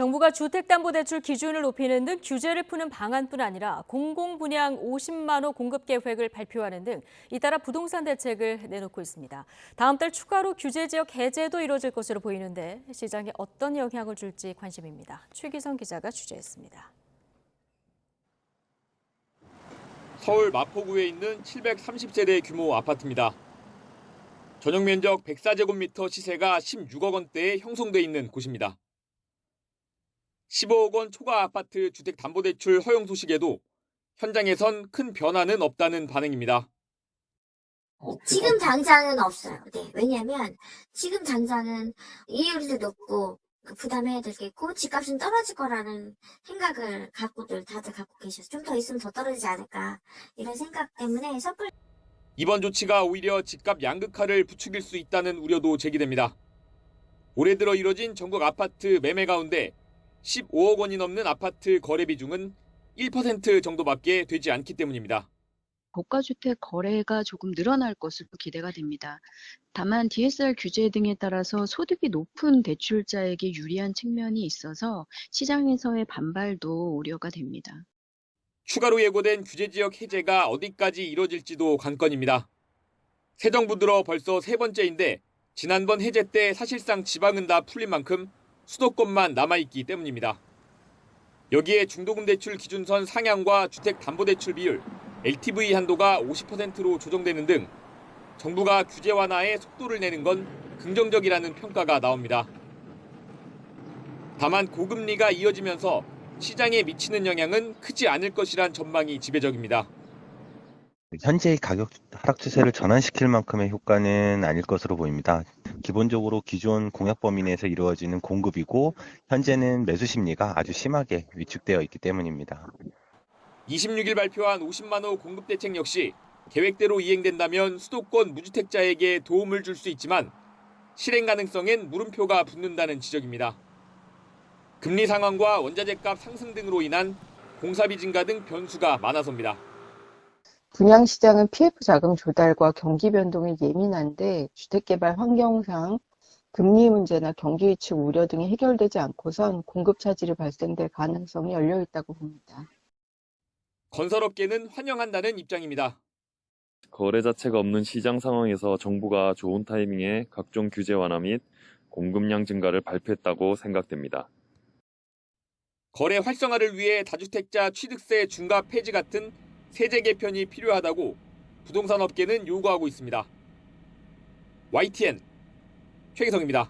정부가 주택담보대출 기준을 높이는 등 규제를 푸는 방안뿐 아니라 공공분양 50만 호 공급 계획을 발표하는 등 잇따라 부동산 대책을 내놓고 있습니다. 다음 달 추가로 규제 지역 해제도 이뤄질 것으로 보이는데 시장에 어떤 영향을 줄지 관심입니다. 최기성 기자가 취재했습니다. 서울 마포구에 있는 730세대 규모 아파트입니다. 전용 면적 104제곱미터 시세가 16억 원대에 형성돼 있는 곳입니다. 15억 원 초과 아파트 주택담보대출 허용 소식에도 현장에선 큰 변화는 없다는 반응입니다. 지금 당장은 없어요. 네, 왜냐하면 지금 당장은 이율도 높고 부담해야 될 게 있고 집값은 떨어질 거라는 생각을 다들 갖고 계셔서 좀 더 있으면 더 떨어지지 않을까 이런 생각 때문에 섣불리 이번 조치가 오히려 집값 양극화를 부추길 수 있다는 우려도 제기됩니다. 올해 들어 이뤄진 전국 아파트 매매 가운데 15억 원이 넘는 아파트 거래 비중은 1% 정도밖에 되지 않기 때문입니다. 고가주택 거래가 조금 늘어날 것으로 기대가 됩니다. 다만 DSR 규제 등에 따라서 소득이 높은 대출자에게 유리한 측면이 있어서 시장에서의 반발도 우려가 됩니다. 추가로 예고된 규제지역 해제가 어디까지 이뤄질지도 관건입니다. 새 정부 들어 벌써 세 번째인데 지난번 해제 때 사실상 지방은 다 풀린 만큼 수도권만 남아있기 때문입니다. 여기에 중도금대출 기준선 상향과 주택담보대출 비율, LTV 한도가 50%로 조정되는 등 정부가 규제 완화에 속도를 내는 건 긍정적이라는 평가가 나옵니다. 다만 고금리가 이어지면서 시장에 미치는 영향은 크지 않을 것이란 전망이 지배적입니다. 현재의 가격 하락 추세를 전환시킬 만큼의 효과는 아닐 것으로 보입니다. 기본적으로 기존 공약 범위 내에서 이루어지는 공급이고 현재는 매수 심리가 아주 심하게 위축되어 있기 때문입니다. 26일 발표한 50만 호 공급 대책 역시 계획대로 이행된다면 수도권 무주택자에게 도움을 줄 수 있지만 실행 가능성엔 물음표가 붙는다는 지적입니다. 금리 상황과 원자재값 상승 등으로 인한 공사비 증가 등 변수가 많아서입니다. 분양시장은 PF 자금 조달과 경기 변동에 예민한데 주택개발 환경상 금리 문제나 경기 위축 우려 등이 해결되지 않고선 공급 차질이 발생될 가능성이 열려 있다고 봅니다. 건설업계는 환영한다는 입장입니다. 거래 자체가 없는 시장 상황에서 정부가 좋은 타이밍에 각종 규제 완화 및 공급량 증가를 발표했다고 생각됩니다. 거래 활성화를 위해 다주택자 취득세 중과 폐지 같은 세제 개편이 필요하다고 부동산 업계는 요구하고 있습니다. YTN 최기성입니다.